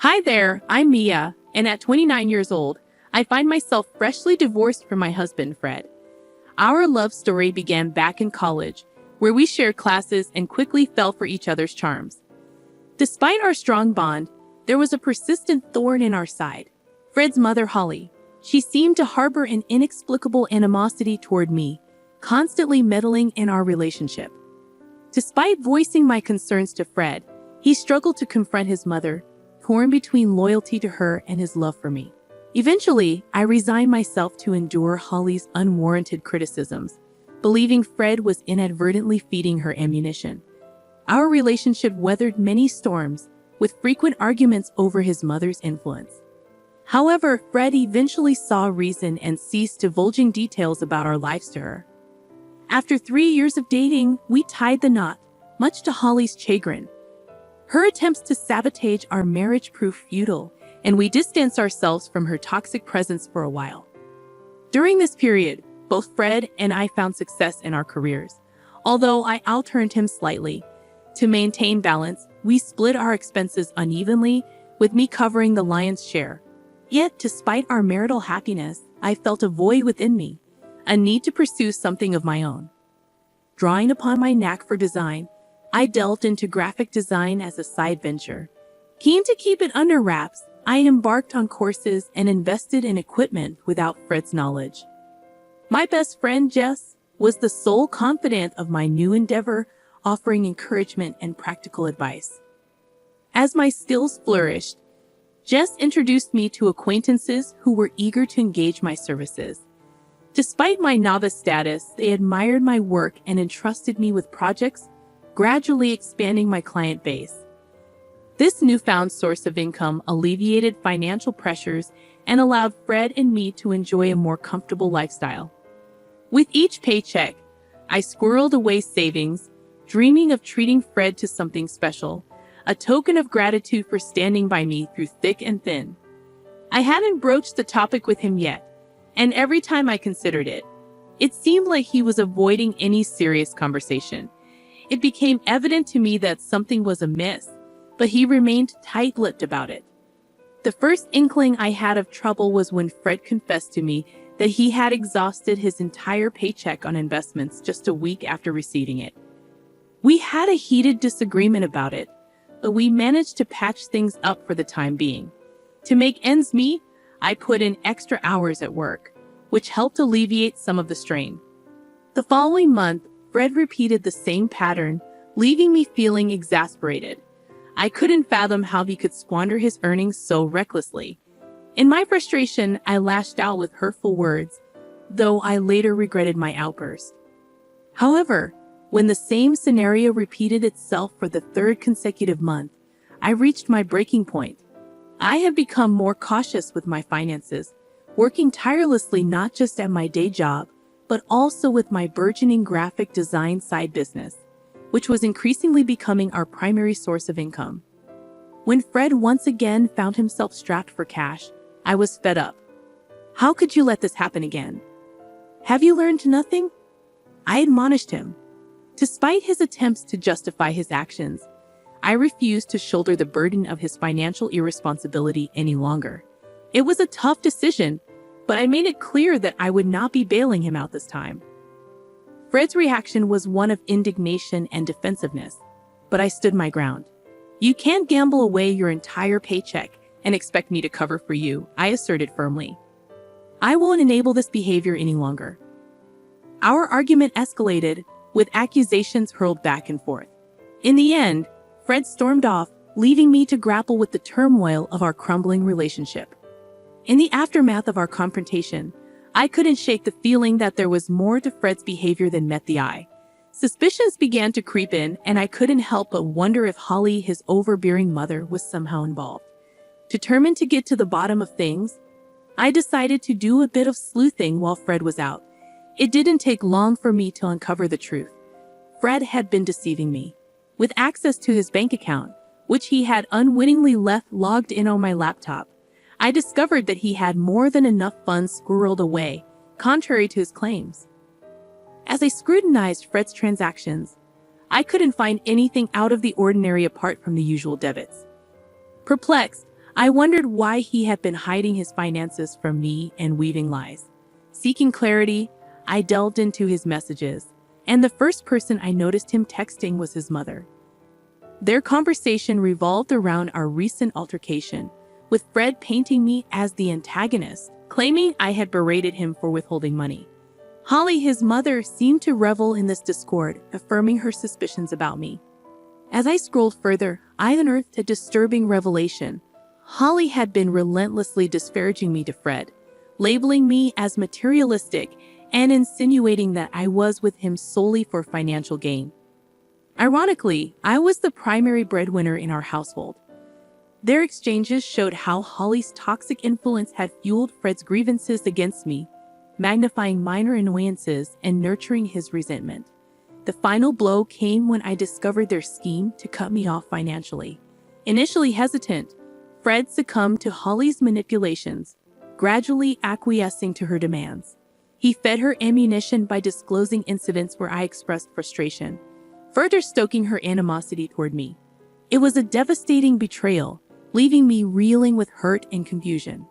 Hi there, I'm Mia, and at 29 years old, I find myself freshly divorced from my husband, Fred. Our love story began back in college, where we shared classes and quickly fell for each other's charms. Despite our strong bond, there was a persistent thorn in our side. Fred's mother, Holly. She seemed to harbor an inexplicable animosity toward me, constantly meddling in our relationship. Despite voicing my concerns to Fred, he struggled to confront his mother, torn between loyalty to her and his love for me. Eventually, I resigned myself to endure Holly's unwarranted criticisms, believing Fred was inadvertently feeding her ammunition. Our relationship weathered many storms, with frequent arguments over his mother's influence. However, Fred eventually saw reason and ceased divulging details about our lives to her. After 3 years of dating, we tied the knot, much to Holly's chagrin. Her attempts to sabotage our marriage proved futile, and we distanced ourselves from her toxic presence for a while. During this period, both Fred and I found success in our careers. Although I outearned him slightly, to maintain balance, we split our expenses unevenly, with me covering the lion's share. Yet, despite our marital happiness, I felt a void within me, a need to pursue something of my own. Drawing upon my knack for design, I delved into graphic design as a side venture. Keen to keep it under wraps, I embarked on courses and invested in equipment without Fred's knowledge. My best friend, Jess, was the sole confidant of my new endeavor, offering encouragement and practical advice. As my skills flourished, Jess introduced me to acquaintances who were eager to engage my services. Despite my novice status, they admired my work and entrusted me with projects, gradually expanding my client base. This newfound source of income alleviated financial pressures and allowed Fred and me to enjoy a more comfortable lifestyle. With each paycheck, I squirreled away savings, dreaming of treating Fred to something special, a token of gratitude for standing by me through thick and thin. I hadn't broached the topic with him yet, and every time I considered it, it seemed like he was avoiding any serious conversation. It became evident to me that something was amiss, but he remained tight-lipped about it. The first inkling I had of trouble was when Fred confessed to me that he had exhausted his entire paycheck on investments just a week after receiving it. We had a heated disagreement about it, but we managed to patch things up for the time being. To make ends meet, I put in extra hours at work, which helped alleviate some of the strain. The following month, Fred repeated the same pattern, leaving me feeling exasperated. I couldn't fathom how he could squander his earnings so recklessly. In my frustration, I lashed out with hurtful words, though I later regretted my outburst. However, when the same scenario repeated itself for the third consecutive month, I reached my breaking point. I have become more cautious with my finances, working tirelessly not just at my day job, but also with my burgeoning graphic design side business, which was increasingly becoming our primary source of income. When Fred once again found himself strapped for cash, I was fed up. How could you let this happen again? Have you learned nothing? I admonished him. Despite his attempts to justify his actions, I refused to shoulder the burden of his financial irresponsibility any longer. It was a tough decision, but I made it clear that I would not be bailing him out this time. Fred's reaction was one of indignation and defensiveness, but I stood my ground. You can't gamble away your entire paycheck and expect me to cover for you, I asserted firmly. I won't enable this behavior any longer. Our argument escalated, with accusations hurled back and forth. In the end, Fred stormed off, leaving me to grapple with the turmoil of our crumbling relationship. In the aftermath of our confrontation, I couldn't shake the feeling that there was more to Fred's behavior than met the eye. Suspicions began to creep in, and I couldn't help but wonder if Holly, his overbearing mother, was somehow involved. Determined to get to the bottom of things, I decided to do a bit of sleuthing while Fred was out. It didn't take long for me to uncover the truth. Fred had been deceiving me. With access to his bank account, which he had unwittingly left logged in on my laptop, I discovered that he had more than enough funds squirreled away, contrary to his claims. As I scrutinized Fred's transactions, I couldn't find anything out of the ordinary apart from the usual debits. Perplexed, I wondered why he had been hiding his finances from me and weaving lies. Seeking clarity, I delved into his messages, and the first person I noticed him texting was his mother. Their conversation revolved around our recent altercation, with Fred painting me as the antagonist, claiming I had berated him for withholding money. Holly, his mother, seemed to revel in this discord, affirming her suspicions about me. As I scrolled further, I unearthed a disturbing revelation. Holly had been relentlessly disparaging me to Fred, labeling me as materialistic and insinuating that I was with him solely for financial gain. Ironically, I was the primary breadwinner in our household. Their exchanges showed how Holly's toxic influence had fueled Fred's grievances against me, magnifying minor annoyances and nurturing his resentment. The final blow came when I discovered their scheme to cut me off financially. Initially hesitant, Fred succumbed to Holly's manipulations, gradually acquiescing to her demands. He fed her ammunition by disclosing incidents where I expressed frustration, further stoking her animosity toward me. It was a devastating betrayal, leaving me reeling with hurt and confusion.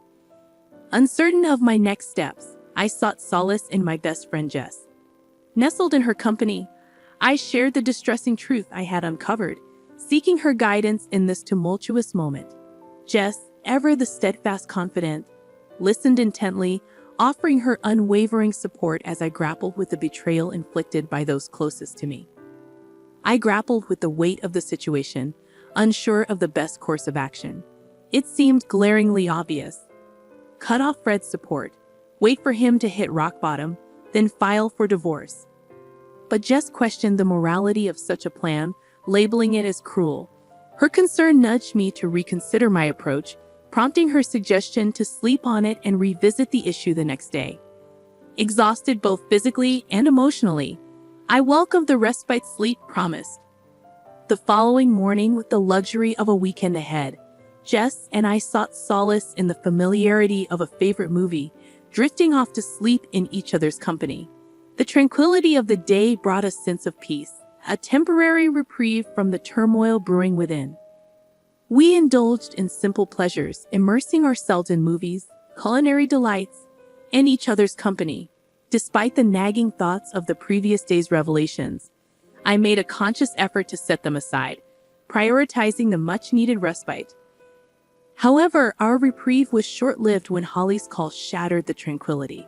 Uncertain of my next steps, I sought solace in my best friend Jess. Nestled in her company, I shared the distressing truth I had uncovered, seeking her guidance in this tumultuous moment. Jess, ever the steadfast confidant, listened intently, offering her unwavering support as I grappled with the betrayal inflicted by those closest to me. I grappled with the weight of the situation, unsure of the best course of action. It seemed glaringly obvious. Cut off Fred's support, wait for him to hit rock bottom, then file for divorce. But Jess questioned the morality of such a plan, labeling it as cruel. Her concern nudged me to reconsider my approach, prompting her suggestion to sleep on it and revisit the issue the next day. Exhausted both physically and emotionally, I welcomed the respite sleep promised. The following morning, with the luxury of a weekend ahead, Jess and I sought solace in the familiarity of a favorite movie, drifting off to sleep in each other's company. The tranquility of the day brought a sense of peace, a temporary reprieve from the turmoil brewing within. We indulged in simple pleasures, immersing ourselves in movies, culinary delights, and each other's company. Despite the nagging thoughts of the previous day's revelations, I made a conscious effort to set them aside, prioritizing the much-needed respite. However, our reprieve was short-lived when Holly's call shattered the tranquility.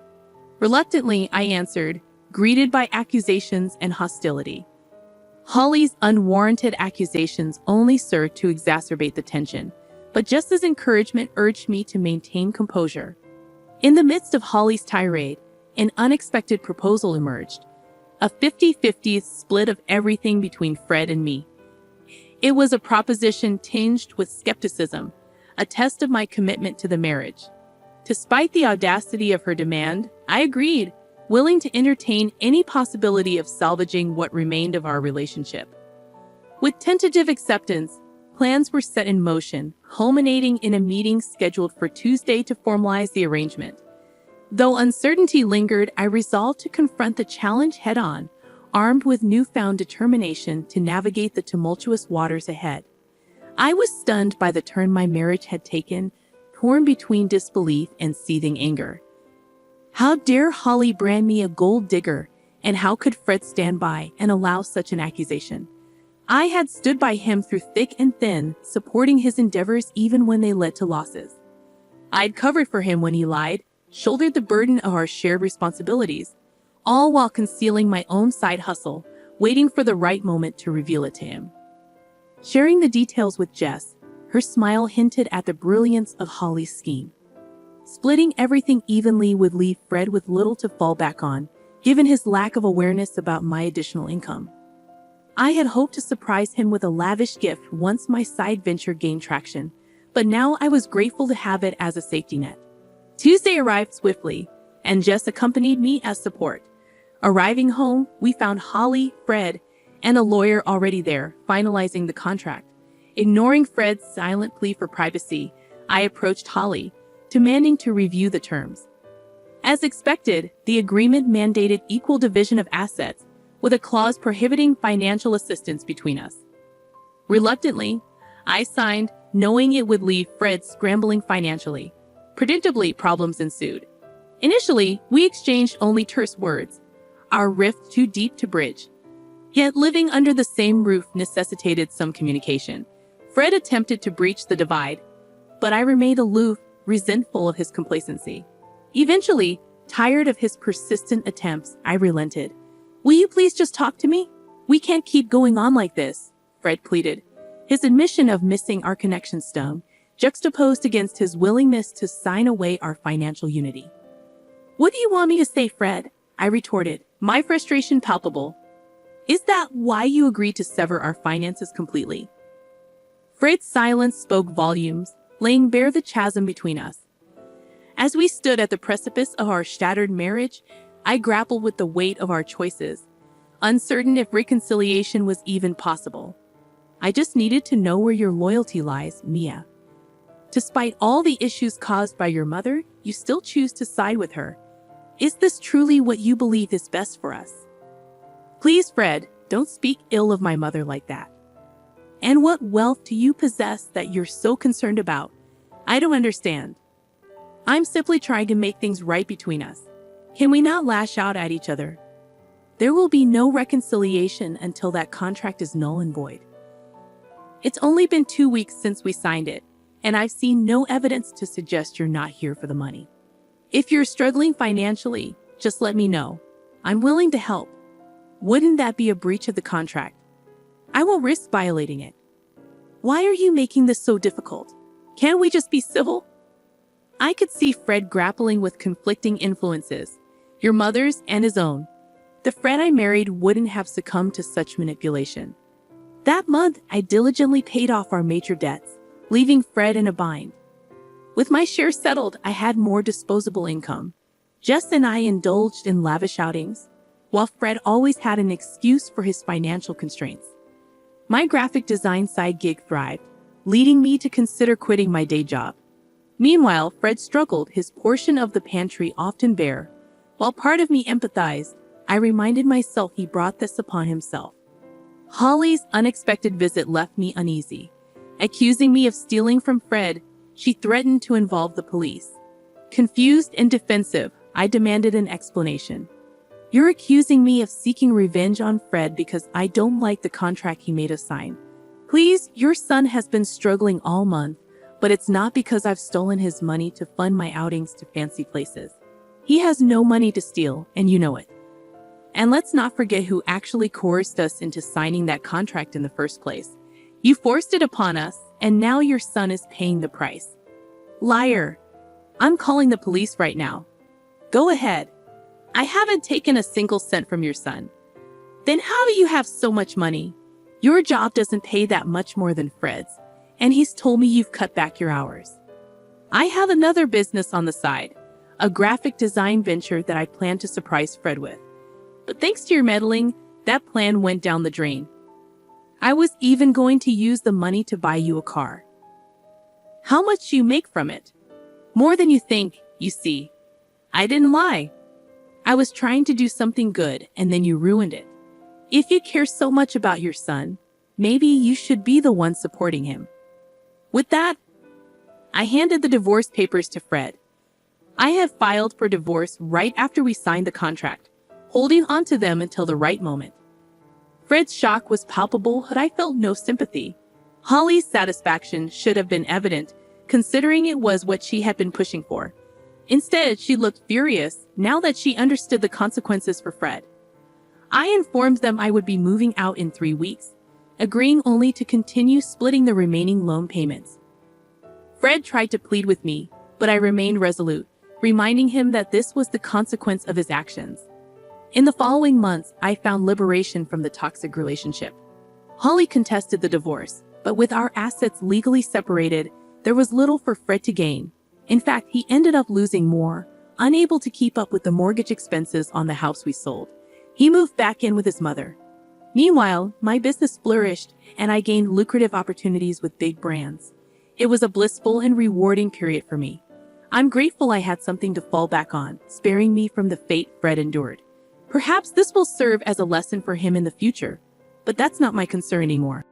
Reluctantly, I answered, greeted by accusations and hostility. Holly's unwarranted accusations only served to exacerbate the tension, but Jess's encouragement urged me to maintain composure. In the midst of Holly's tirade, an unexpected proposal emerged, a 50-50 split of everything between Fred and me. It was a proposition tinged with skepticism, a test of my commitment to the marriage. Despite the audacity of her demand, I agreed, willing to entertain any possibility of salvaging what remained of our relationship. With tentative acceptance, plans were set in motion, culminating in a meeting scheduled for Tuesday to formalize the arrangement. Though uncertainty lingered, I resolved to confront the challenge head-on, armed with newfound determination to navigate the tumultuous waters ahead. I was stunned by the turn my marriage had taken, torn between disbelief and seething anger. How dare Holly brand me a gold digger, and how could Fred stand by and allow such an accusation? I had stood by him through thick and thin, supporting his endeavors even when they led to losses. I'd covered for him when he lied, shouldered the burden of our shared responsibilities, all while concealing my own side hustle, waiting for the right moment to reveal it to him. Sharing the details with Jess, her smile hinted at the brilliance of Holly's scheme. Splitting everything evenly would leave Fred with little to fall back on, given his lack of awareness about my additional income. I had hoped to surprise him with a lavish gift once my side venture gained traction, but now I was grateful to have it as a safety net. Tuesday arrived swiftly, and Jess accompanied me as support. Arriving home, we found Holly, Fred, and a lawyer already there, finalizing the contract. Ignoring Fred's silent plea for privacy, I approached Holly, demanding to review the terms. As expected, the agreement mandated equal division of assets, with a clause prohibiting financial assistance between us. Reluctantly, I signed, knowing it would leave Fred scrambling financially. Predictably, problems ensued. Initially, we exchanged only terse words, our rift too deep to bridge. Yet living under the same roof necessitated some communication. Fred attempted to breach the divide, but I remained aloof, resentful of his complacency. Eventually, tired of his persistent attempts, I relented. "Will you please just talk to me? We can't keep going on like this," Fred pleaded. His admission of missing our connection stung, juxtaposed against his willingness to sign away our financial unity. "What do you want me to say, Fred?" I retorted, my frustration palpable. "Is that why you agreed to sever our finances completely?" Fred's silence spoke volumes, laying bare the chasm between us. As we stood at the precipice of our shattered marriage, I grappled with the weight of our choices, uncertain if reconciliation was even possible. "I just needed to know where your loyalty lies, Mia. Despite all the issues caused by your mother, you still choose to side with her. Is this truly what you believe is best for us?" "Please, Fred, don't speak ill of my mother like that. And what wealth do you possess that you're so concerned about? I don't understand. I'm simply trying to make things right between us. Can we not lash out at each other? There will be no reconciliation until that contract is null and void. It's only been 2 weeks since we signed it, and I've seen no evidence to suggest you're not here for the money. If you're struggling financially, just let me know. I'm willing to help. Wouldn't that be a breach of the contract? I won't risk violating it. Why are you making this so difficult? Can't we just be civil?" I could see Fred grappling with conflicting influences, your mother's and his own. The Fred I married wouldn't have succumbed to such manipulation. That month, I diligently paid off our major debts, leaving Fred in a bind. With my share settled, I had more disposable income. Jess and I indulged in lavish outings, while Fred always had an excuse for his financial constraints. My graphic design side gig thrived, leading me to consider quitting my day job. Meanwhile, Fred struggled, his portion of the pantry often bare. While part of me empathized, I reminded myself he brought this upon himself. Holly's unexpected visit left me uneasy. Accusing me of stealing from Fred, she threatened to involve the police. Confused and defensive, I demanded an explanation. "You're accusing me of seeking revenge on Fred because I don't like the contract he made us sign. Please, your son has been struggling all month, but it's not because I've stolen his money to fund my outings to fancy places. He has no money to steal, and you know it. And let's not forget who actually coerced us into signing that contract in the first place. You forced it upon us, and now your son is paying the price. Liar. I'm calling the police right now." "Go ahead. I haven't taken a single cent from your son." "Then how do you have so much money? Your job doesn't pay that much more than Fred's, and he's told me you've cut back your hours." "I have another business on the side, a graphic design venture that I plan to surprise Fred with. But thanks to your meddling, that plan went down the drain. I was even going to use the money to buy you a car." "How much do you make from it?" "More than you think, you see. I didn't lie. I was trying to do something good, and then you ruined it. If you care so much about your son, maybe you should be the one supporting him." With that, I handed the divorce papers to Fred. I had filed for divorce right after we signed the contract, holding on to them until the right moment. Fred's shock was palpable, but I felt no sympathy. Holly's satisfaction should have been evident, considering it was what she had been pushing for. Instead, she looked furious now that she understood the consequences for Fred. I informed them I would be moving out in 3 weeks, agreeing only to continue splitting the remaining loan payments. Fred tried to plead with me, but I remained resolute, reminding him that this was the consequence of his actions. In the following months, I found liberation from the toxic relationship. Holly contested the divorce, but with our assets legally separated, there was little for Fred to gain. In fact, he ended up losing more, unable to keep up with the mortgage expenses on the house we sold. He moved back in with his mother. Meanwhile, my business flourished, and I gained lucrative opportunities with big brands. It was a blissful and rewarding period for me. I'm grateful I had something to fall back on, sparing me from the fate Fred endured. Perhaps this will serve as a lesson for him in the future, but that's not my concern anymore.